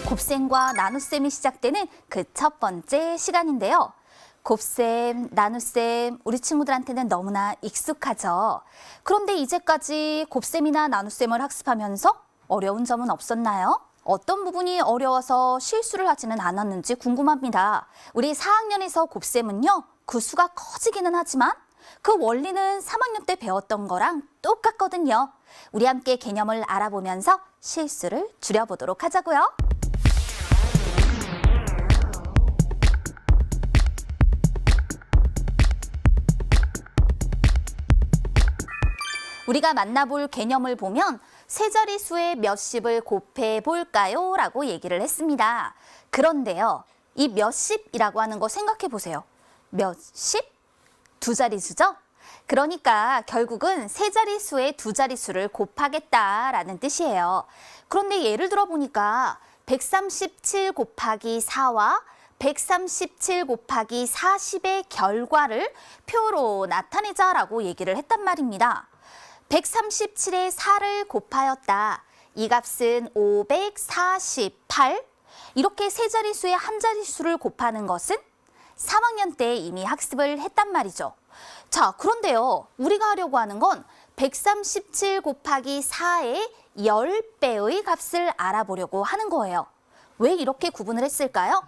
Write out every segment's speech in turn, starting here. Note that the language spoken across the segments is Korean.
곱셈과 나눗셈이 시작되는 그 첫 번째 시간인데요. 곱셈, 나눗셈, 우리 친구들한테는 너무나 익숙하죠. 그런데 이제까지 곱셈이나 나눗셈을 학습하면서 어려운 점은 없었나요? 어떤 부분이 어려워서 실수를 하지는 않았는지 궁금합니다. 우리 4학년에서 곱셈은요, 그 수가 커지기는 하지만 그 원리는 3학년 때 배웠던 거랑 똑같거든요. 우리 함께 개념을 알아보면서 실수를 줄여보도록 하자고요. 우리가 만나볼 개념을 보면 세 자릿수의 몇십을 곱해볼까요? 라고 얘기를 했습니다. 그런데요, 이 몇십이라고 하는 거 생각해 보세요. 몇십? 두 자릿수죠? 그러니까 결국은 세 자릿수의 두 자릿수를 곱하겠다라는 뜻이에요. 그런데 예를 들어 보니까 137 곱하기 4와 137 곱하기 40의 결과를 표로 나타내자라고 얘기를 했단 말입니다. 137에 4를 곱하였다. 이 값은 548. 이렇게 세 자릿수의 한 자릿수를 곱하는 것은 3학년 때 이미 학습을 했단 말이죠. 자, 그런데요, 우리가 하려고 하는 건 137 곱하기 4의 10배의 값을 알아보려고 하는 거예요. 왜 이렇게 구분을 했을까요?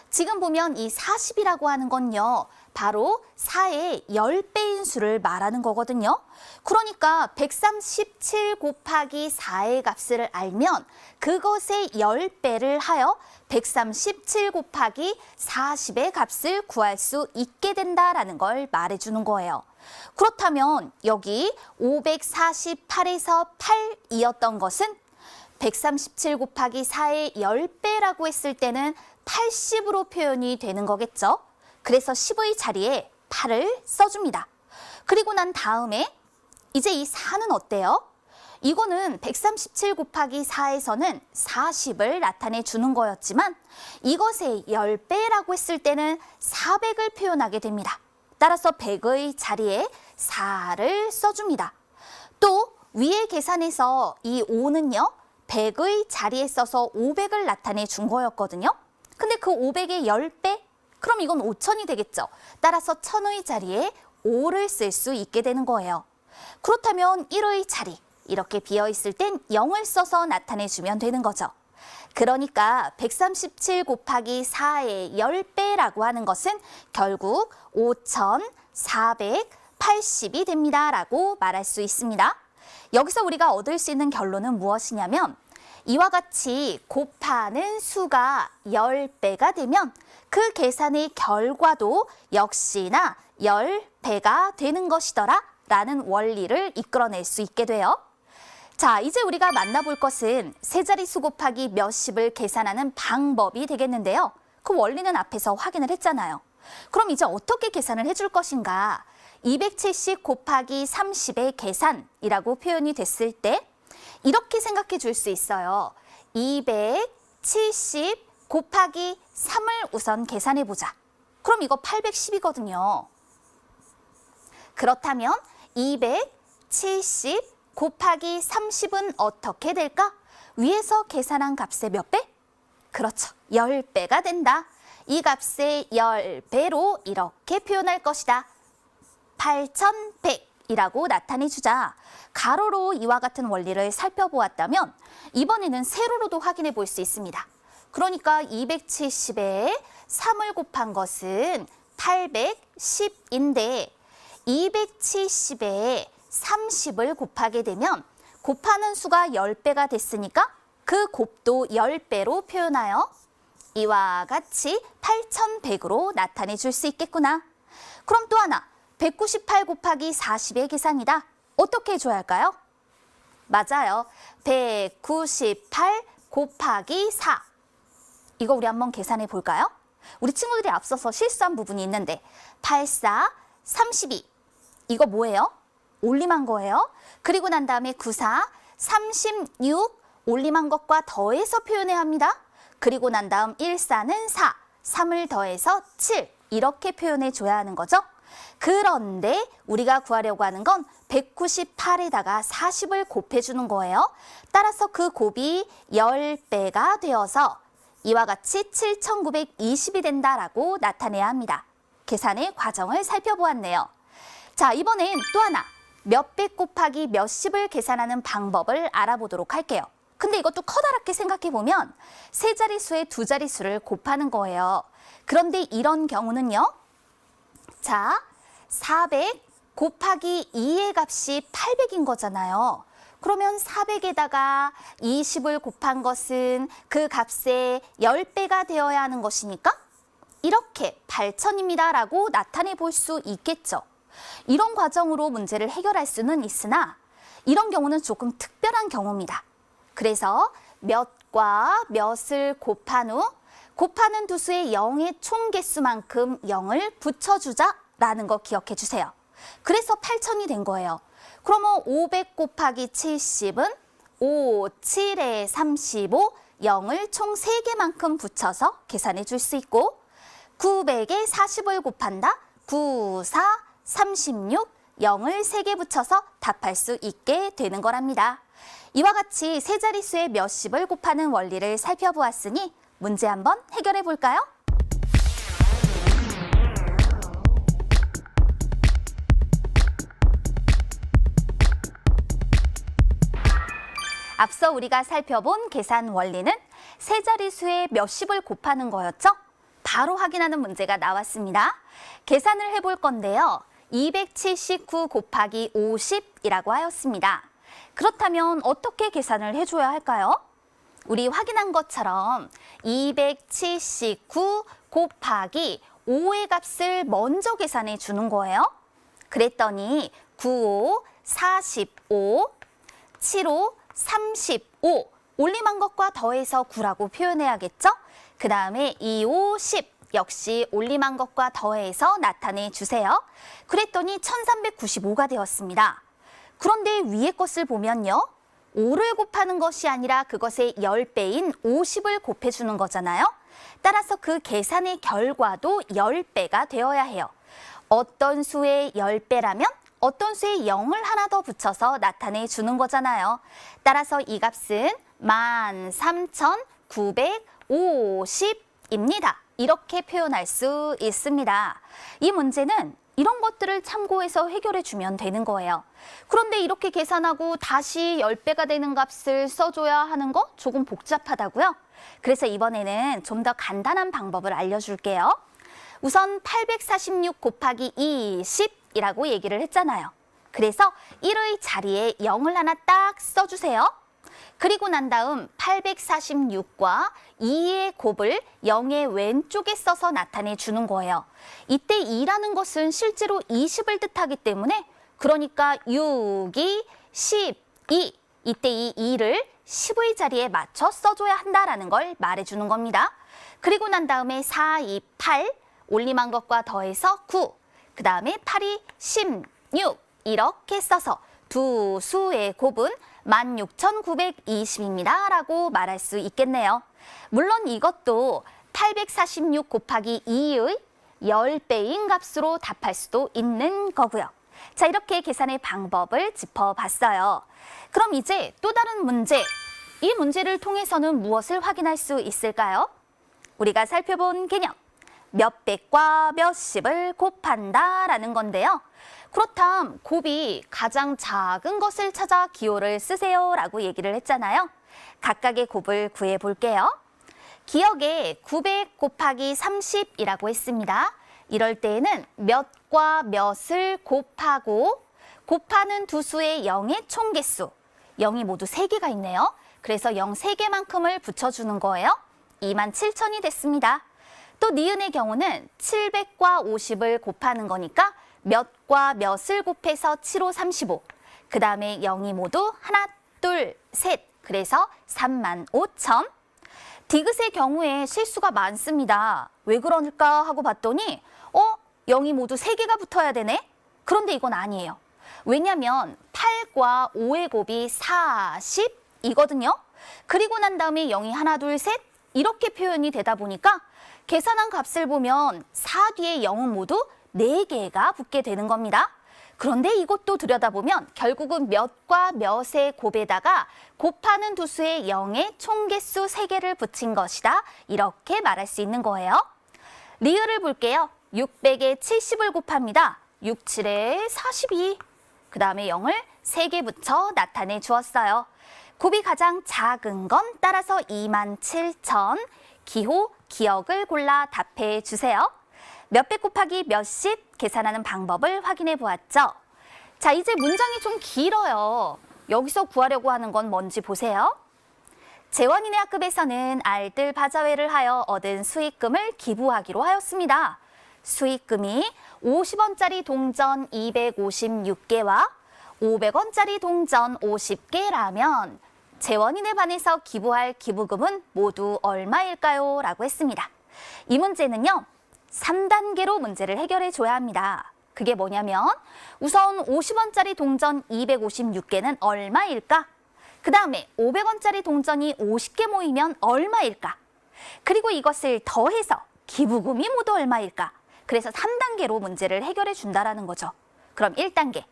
지금 보면 이 40이라고 하는 건요, 바로 4의 10배인 수를 말하는 거거든요. 그러니까 137 곱하기 4의 값을 알면 그것의 10배를 하여 137 곱하기 40의 값을 구할 수 있게 된다라는 걸 말해주는 거예요. 그렇다면 여기 548에서 8이었던 것은 137 곱하기 4의 10배라고 했을 때는 80으로 표현이 되는 거겠죠. 그래서 10의 자리에 8을 써줍니다. 그리고 난 다음에 이제 이 4는 어때요? 이거는 137 곱하기 4에서는 40을 나타내 주는 거였지만 이것의 10배라고 했을 때는 400을 표현하게 됩니다. 따라서 100의 자리에 4를 써줍니다. 또 위의 계산에서 이 5는요, 100의 자리에 써서 500을 나타내 준 거였거든요. 근데 그 500의 10배? 그럼 이건 5000이 되겠죠. 따라서 1000의 자리에 5를 쓸 수 있게 되는 거예요. 그렇다면 1의 자리, 이렇게 비어있을 땐 0을 써서 나타내주면 되는 거죠. 그러니까 137 곱하기 4의 10배라고 하는 것은 결국 5480이 됩니다 라고 말할 수 있습니다. 여기서 우리가 얻을 수 있는 결론은 무엇이냐면 이와 같이 곱하는 수가 10배가 되면 그 계산의 결과도 역시나 10배가 되는 것이더라 라는 원리를 이끌어낼 수 있게 돼요. 자, 이제 우리가 만나볼 것은 세 자릿수 곱하기 몇십을 계산하는 방법이 되겠는데요. 그 원리는 앞에서 확인을 했잖아요. 그럼 이제 어떻게 계산을 해줄 것인가? 270 곱하기 30의 계산이라고 표현이 됐을 때 이렇게 생각해 줄 수 있어요. 270 곱하기 3을 우선 계산해 보자. 그럼 이거 810이거든요. 그렇다면 270 곱하기 30은 어떻게 될까? 위에서 계산한 값의 몇 배? 그렇죠. 10배가 된다. 이 값의 10배로 이렇게 표현할 것이다. 8100이라고 나타내주자. 가로로 이와 같은 원리를 살펴보았다면 이번에는 세로로도 확인해 볼 수 있습니다. 그러니까 270에 3을 곱한 것은 810인데 270에 30을 곱하게 되면 곱하는 수가 10배가 됐으니까 그 곱도 10배로 표현하여 이와 같이 8100으로 나타내 줄 수 있겠구나. 그럼 또 하나, 198 곱하기 40의 계산이다. 어떻게 해줘야 할까요? 맞아요. 198 곱하기 4. 이거 우리 한번 계산해 볼까요? 우리 친구들이 앞서서 실수한 부분이 있는데 84, 32. 이거 뭐예요? 올림한 거예요. 그리고 난 다음에 94, 36 올림한 것과 더해서 표현해야 합니다. 그리고 난 다음 14는 4, 3을 더해서 7 이렇게 표현해 줘야 하는 거죠. 그런데 우리가 구하려고 하는 건 198에다가 40을 곱해주는 거예요. 따라서 그 곱이 10배가 되어서 이와 같이 7,920이 된다라고 나타내야 합니다. 계산의 과정을 살펴보았네요. 자, 이번엔 또 하나 몇백 곱하기 몇십을 계산하는 방법을 알아보도록 할게요. 근데 이것도 커다랗게 생각해보면 세 자릿수의 두 자릿수를 곱하는 거예요. 그런데 이런 경우는요. 자, 400 곱하기 2의 값이 800인 거잖아요. 그러면 400에다가 20을 곱한 것은 그 값의 10배가 되어야 하는 것이니까 이렇게 8,000입니다 라고 나타내 볼 수 있겠죠. 이런 과정으로 문제를 해결할 수는 있으나 이런 경우는 조금 특별한 경우입니다. 그래서 몇과 몇을 곱한 후 곱하는 두 수의 0의 총 개수만큼 0을 붙여주자라는 거 기억해 주세요. 그래서 8,000이 된 거예요. 그러면 500 곱하기 70은 5, 7에 35, 0을 총 3개만큼 붙여서 계산해 줄 수 있고 900에 40을 곱한다. 9, 4, 36, 0을 3개 붙여서 답할 수 있게 되는 거랍니다. 이와 같이 세 자릿수의 몇십을 곱하는 원리를 살펴보았으니 문제 한번 해결해 볼까요? 앞서 우리가 살펴본 계산 원리는 세 자릿수의 몇십을 곱하는 거였죠? 바로 확인하는 문제가 나왔습니다. 계산을 해볼 건데요. 279 곱하기 50이라고 하였습니다. 그렇다면 어떻게 계산을 해줘야 할까요? 우리 확인한 것처럼 279 곱하기 5의 값을 먼저 계산해 주는 거예요. 그랬더니 9, 5, 45, 7, 5, 35 올림한 것과 더해서 9라고 표현해야겠죠? 그 다음에 2, 5, 10 역시 올림한 것과 더해서 나타내 주세요. 그랬더니 1395가 되었습니다. 그런데 위에 것을 보면요. 5를 곱하는 것이 아니라 그것의 10배인 50을 곱해주는 거잖아요. 따라서 그 계산의 결과도 10배가 되어야 해요. 어떤 수의 10배라면 어떤 수의 0을 하나 더 붙여서 나타내 주는 거잖아요. 따라서 이 값은 13,950입니다. 이렇게 표현할 수 있습니다. 이 문제는 이런 것들을 참고해서 해결해 주면 되는 거예요. 그런데 이렇게 계산하고 다시 10배가 되는 값을 써줘야 하는 거 조금 복잡하다고요? 그래서 이번에는 좀 더 간단한 방법을 알려줄게요. 우선 846 곱하기 20이라고 얘기를 했잖아요. 그래서 1의 자리에 0을 하나 딱 써주세요. 그리고 난 다음 846과 2의 곱을 0의 왼쪽에 써서 나타내 주는 거예요. 이때 2라는 것은 실제로 20을 뜻하기 때문에 그러니까 6, 2, 12 이때 이 2를 10의 자리에 맞춰 써줘야 한다라는 걸 말해주는 겁니다. 그리고 난 다음에 4, 2, 8 올림한 것과 더해서 9 그 다음에 8이 16 이렇게 써서 두 수의 곱은 16,920입니다 라고 말할 수 있겠네요. 물론 이것도 846 곱하기 2의 10배인 값으로 답할 수도 있는 거고요. 자, 이렇게 계산의 방법을 짚어봤어요. 그럼 이제 또 다른 문제, 이 문제를 통해서는 무엇을 확인할 수 있을까요? 우리가 살펴본 개념, 몇백과 몇십을 곱한다 라는 건데요. 그렇다면 곱이 가장 작은 것을 찾아 기호를 쓰세요 라고 얘기를 했잖아요. 각각의 곱을 구해 볼게요. 기억에 900 곱하기 30이라고 했습니다. 이럴 때에는 몇과 몇을 곱하고 곱하는 두 수의 0의 총개수, 0이 모두 3개가 있네요. 그래서 0 3개만큼을 붙여주는 거예요. 27,000이 됐습니다. 또 니은의 경우는 700과 50을 곱하는 거니까 몇과 몇을 곱해서 7, 5, 35. 그 다음에 0이 모두 하나, 둘, 셋. 그래서 35,000. 디귿의 경우에 실수가 많습니다. 왜 그럴까 하고 봤더니 0이 모두 3개가 붙어야 되네? 그런데 이건 아니에요. 왜냐면 8과 5의 곱이 40이거든요. 그리고 난 다음에 0이 하나, 둘, 셋 이렇게 표현이 되다 보니까 계산한 값을 보면 4 뒤에 0은 모두 4개가 붙게 되는 겁니다. 그런데 이것도 들여다보면 결국은 몇과 몇의 곱에다가 곱하는 두 수의 0의 총개수 3개를 붙인 것이다. 이렇게 말할 수 있는 거예요. 리을을 볼게요. 600에 70을 곱합니다. 6, 7에 42. 그 다음에 0을 3개 붙여 나타내 주었어요. 곱이 가장 작은 건 따라서 27,000. 기호, 기억을 골라 답해 주세요. 몇백 곱하기 몇십 계산하는 방법을 확인해 보았죠. 자, 이제 문장이 좀 길어요. 여기서 구하려고 하는 건 뭔지 보세요. 재원이네 학급에서는 알뜰 바자회를 하여 얻은 수익금을 기부하기로 하였습니다. 수익금이 50원짜리 동전 256개와 500원짜리 동전 50개라면 재원이네 반에서 기부할 기부금은 모두 얼마일까요? 라고 했습니다. 이 문제는요, 3단계로 문제를 해결해 줘야 합니다. 그게 뭐냐면 우선 50원짜리 동전 256개는 얼마일까? 그 다음에 500원짜리 동전이 50개 모이면 얼마일까? 그리고 이것을 더해서 기부금이 모두 얼마일까? 그래서 3단계로 문제를 해결해 준다라는 거죠. 그럼 1단계,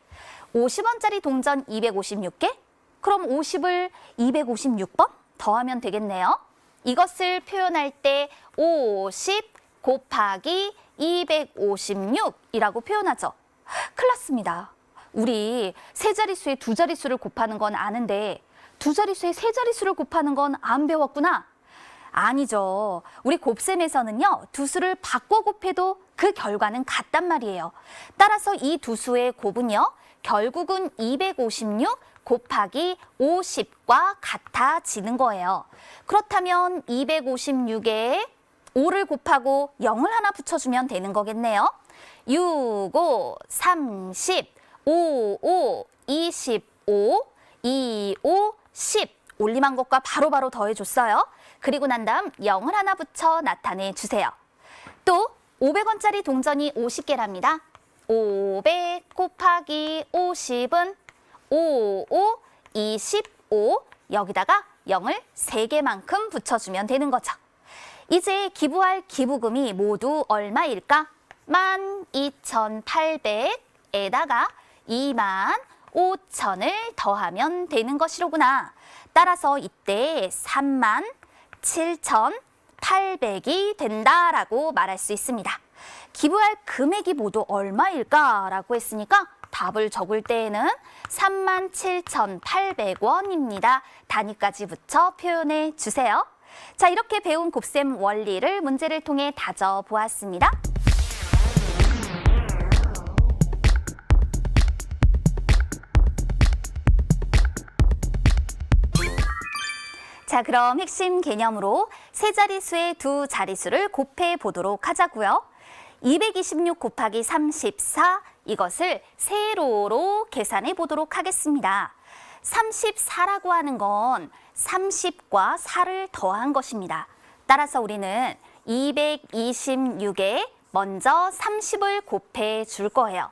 50원짜리 동전 256개? 그럼 50을 256번 더하면 되겠네요. 이것을 표현할 때 50 곱하기 256이라고 표현하죠. 큰일 났습니다. 우리 세 자릿수에 두 자릿수를 곱하는 건 아는데 두 자릿수에 세 자릿수를 곱하는 건 안 배웠구나. 아니죠. 우리 곱셈에서는요, 두 수를 바꿔 곱해도 그 결과는 같단 말이에요. 따라서 이 두 수의 곱은요, 결국은 256 곱하기 50과 같아지는 거예요. 그렇다면 256에 5를 곱하고 0을 하나 붙여주면 되는 거겠네요. 6, 5, 30, 5, 5, 25, 2, 5, 10. 올림한 것과 바로바로 더해줬어요. 그리고 난 다음 0을 하나 붙여 나타내 주세요. 또 500원짜리 동전이 50개랍니다. 500 곱하기 50은 5, 5, 25. 여기다가 0을 3개만큼 붙여주면 되는 거죠. 이제 기부할 기부금이 모두 얼마일까? 12,800에다가 25,000을 더하면 되는 것이로구나. 따라서 이때 37,800이 된다라고 말할 수 있습니다. 기부할 금액이 모두 얼마일까라고 했으니까 답을 적을 때에는 37,800원입니다. 단위까지 붙여 표현해 주세요. 자, 이렇게 배운 곱셈 원리를 문제를 통해 다져보았습니다. 자, 그럼 핵심 개념으로 세 자릿수의 두 자릿수를 곱해 보도록 하자고요. 226 곱하기 34, 이것을 세로로 계산해 보도록 하겠습니다. 34라고 하는 건 30과 4를 더한 것입니다. 따라서 우리는 226에 먼저 30을 곱해 줄 거예요.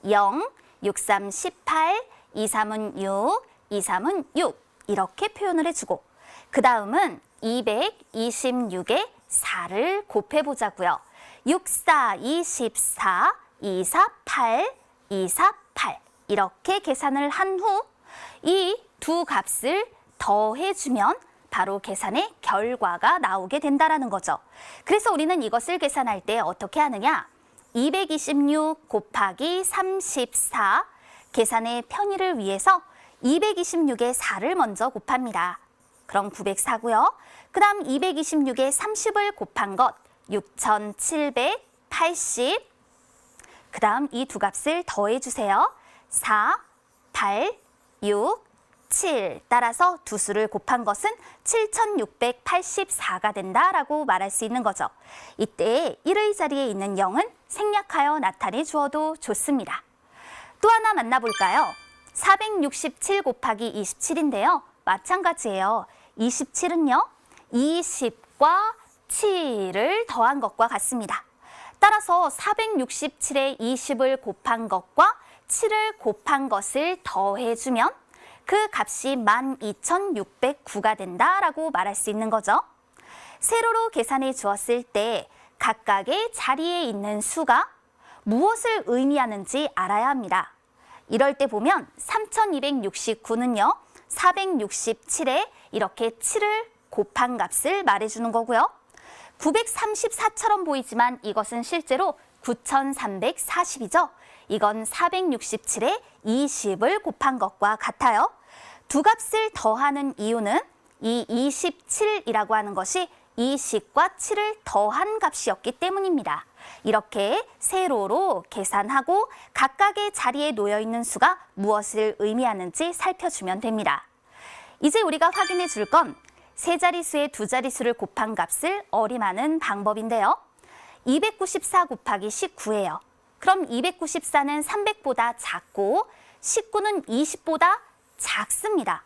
0, 6, 3, 18, 2, 3은 6, 2, 3은 6 이렇게 표현을 해주고 그 다음은 226에 4를 곱해 보자고요. 6, 4, 24, 2, 4, 8, 2, 4, 8 이렇게 계산을 한 후 이 두 값을 더해주면 바로 계산의 결과가 나오게 된다는 거죠. 그래서 우리는 이것을 계산할 때 어떻게 하느냐? 226 곱하기 34 계산의 편의를 위해서 226에 4를 먼저 곱합니다. 그럼 904고요. 그 다음 226에 30을 곱한 것 6,780. 그 다음 이 두 값을 더해주세요. 4, 8, 6, 7. 따라서 두 수를 곱한 것은 7,684가 된다라고 말할 수 있는 거죠. 이때 1의 자리에 있는 0은 생략하여 나타내 주어도 좋습니다. 또 하나 만나볼까요? 467 곱하기 27인데요. 마찬가지예요. 27은요. 20과 7을 더한 것과 같습니다. 따라서 467에 20을 곱한 것과 7을 곱한 것을 더해주면 그 값이 12,609가 된다라고 말할 수 있는 거죠. 세로로 계산해 주었을 때 각각의 자리에 있는 수가 무엇을 의미하는지 알아야 합니다. 이럴 때 보면 3269는요. 467에 이렇게 7을 곱한 값을 말해주는 거고요. 934처럼 보이지만 이것은 실제로 9340이죠. 이건 467에 20을 곱한 것과 같아요. 두 값을 더하는 이유는 이 27이라고 하는 것이 20과 7을 더한 값이었기 때문입니다. 이렇게 세로로 계산하고 각각의 자리에 놓여 있는 수가 무엇을 의미하는지 살펴주면 됩니다. 이제 우리가 확인해 줄 건 세 자릿수의 두 자릿수를 곱한 값을 어림하는 방법인데요. 294 곱하기 19예요. 그럼 294는 300보다 작고 19는 20보다 작습니다.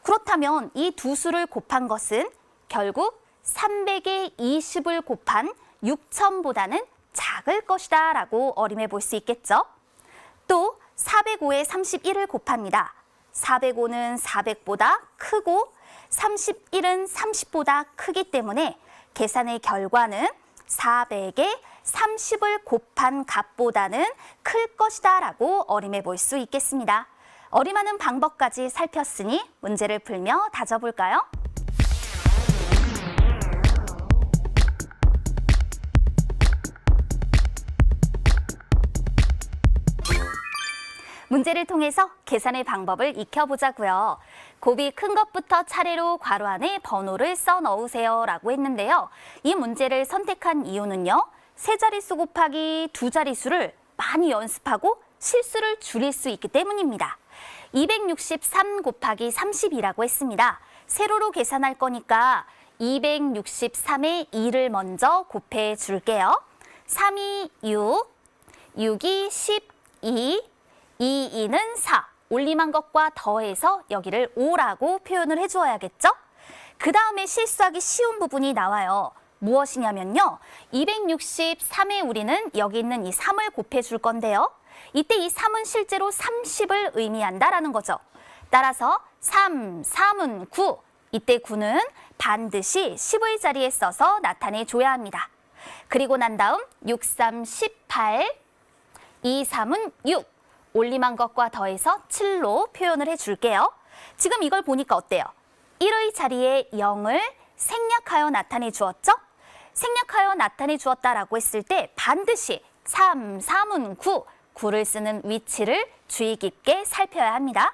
그렇다면 이 두 수를 곱한 것은 결국 300에 20을 곱한 6000보다는 작을 것이다 라고 어림해 볼 수 있겠죠. 또 405에 31을 곱합니다. 405는 400보다 크고 31은 30보다 크기 때문에 계산의 결과는 400에 30을 곱한 값보다는 클 것이다 라고 어림해 볼 수 있겠습니다. 어림하는 방법까지 살폈으니 문제를 풀며 다져볼까요? 문제를 통해서 계산의 방법을 익혀보자고요. 곱이 큰 것부터 차례로 괄호 안에 번호를 써 넣으세요 라고 했는데요. 이 문제를 선택한 이유는요. 세 자릿수 곱하기 두 자릿수를 많이 연습하고 실수를 줄일 수 있기 때문입니다. 263 곱하기 30이라고 했습니다. 세로로 계산할 거니까 263에 2를 먼저 곱해 줄게요. 3이 6, 6이 12, 2는 4. 올림한 것과 더해서 여기를 5라고 표현을 해주어야겠죠? 그 다음에 실수하기 쉬운 부분이 나와요. 무엇이냐면요. 263에 우리는 여기 있는 이 3을 곱해줄 건데요. 이때 이 3은 실제로 30을 의미한다라는 거죠. 따라서 3, 3은 9. 이때 9는 반드시 10의 자리에 써서 나타내줘야 합니다. 그리고 난 다음 6, 3, 18, 2, 3은 6. 올림한 것과 더해서 7로 표현을 해줄게요. 지금 이걸 보니까 어때요? 1의 자리에 0을 생략하여 나타내 주었죠? 생략하여 나타내 주었다라고 했을 때 반드시 3, 3은 9, 9를 쓰는 위치를 주의 깊게 살펴야 합니다.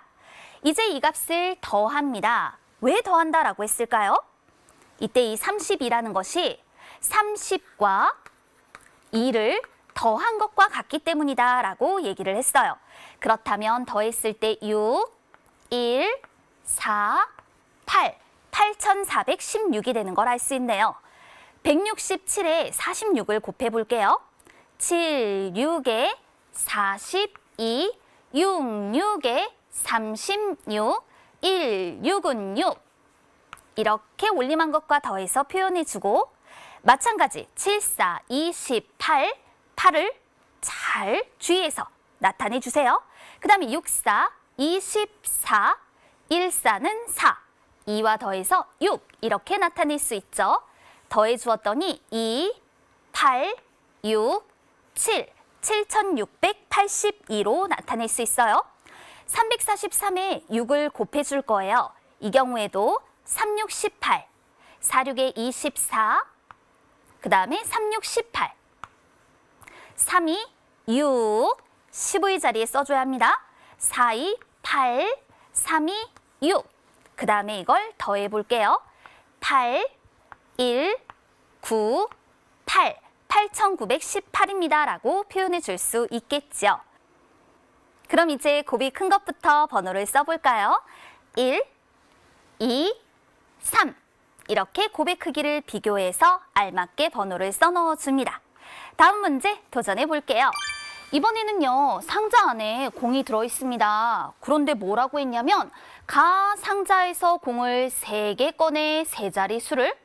이제 이 값을 더합니다. 왜 더한다라고 했을까요? 이때 이 30이라는 것이 30과 2를 더한 것과 같기 때문이다 라고 얘기를 했어요. 그렇다면 더했을 때 6, 1, 4, 8, 8416이 되는 걸 알 수 있네요. 167에 46을 곱해 볼게요. 7, 6에 42, 6, 6에 36, 1, 6은 6. 이렇게 올림한 것과 더해서 표현해주고 마찬가지 7, 4, 28, 8을 잘 주의해서 나타내주세요. 그 다음에 6, 4, 24, 1, 4는 4, 2와 더해서 6 이렇게 나타낼 수 있죠. 더해 주었더니 2, 8, 6, 7, 7682로 나타낼 수 있어요. 343에 6을 곱해줄 거예요. 이 경우에도 3, 6, 18, 4, 6에 24, 그 다음에 3, 6, 18, 3, 2, 6, 10의 자리에 써줘야 합니다. 4, 2, 8, 3, 2, 6. 그 다음에 이걸 더해 볼게요. 8, 1, 9, 8, 8918입니다. 라고 표현해 줄 수 있겠죠. 그럼 이제 곱이 큰 것부터 번호를 써볼까요? 1, 2, 3. 이렇게 곱의 크기를 비교해서 알맞게 번호를 써넣어 줍니다. 다음 문제 도전해 볼게요. 이번에는요, 상자 안에 공이 들어있습니다. 그런데 뭐라고 했냐면 가 상자에서 공을 3개 꺼내 세 자릿수를,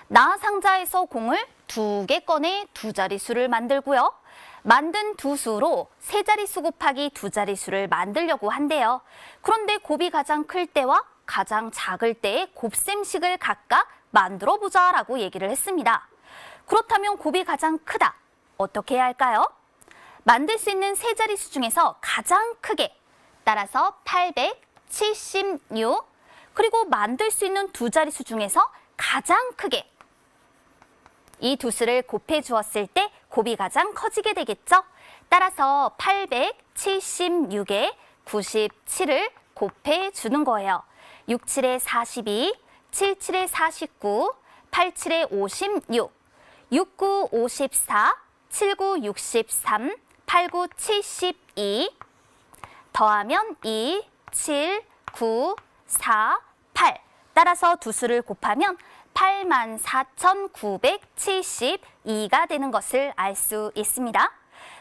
나 상자에서 공을 2개 꺼내 두 자릿수를 만들고요. 만든 두 수로 세 자릿수 곱하기 두 자릿수를 만들려고 한대요. 그런데 곱이 가장 클 때와 가장 작을 때의 곱셈식을 각각 만들어 보자라고 얘기를 했습니다. 그렇다면 곱이 가장 크다. 어떻게 해야 할까요? 만들 수 있는 세 자릿수 중에서 가장 크게 따라서 876. 그리고 만들 수 있는 두 자릿수 중에서 가장 크게 이 두 수를 곱해 주었을 때 곱이 가장 커지게 되겠죠? 따라서 876에 97을 곱해 주는 거예요. 6, 7에 42, 7, 7에 49, 8, 7에 56, 6, 9, 54, 7, 9, 63, 8, 9, 72, 더하면 2, 7, 9, 4, 8. 따라서 두 수를 곱하면 84,972가 되는 것을 알 수 있습니다.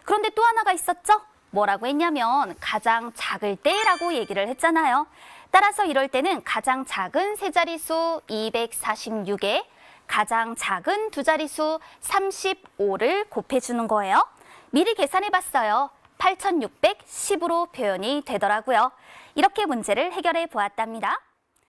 그런데 또 하나가 있었죠? 뭐라고 했냐면 가장 작을 때라고 얘기를 했잖아요. 따라서 이럴 때는 가장 작은 세 자릿수 246에 가장 작은 두 자릿수 35를 곱해주는 거예요. 미리 계산해봤어요. 8610으로 표현이 되더라고요. 이렇게 문제를 해결해 보았답니다.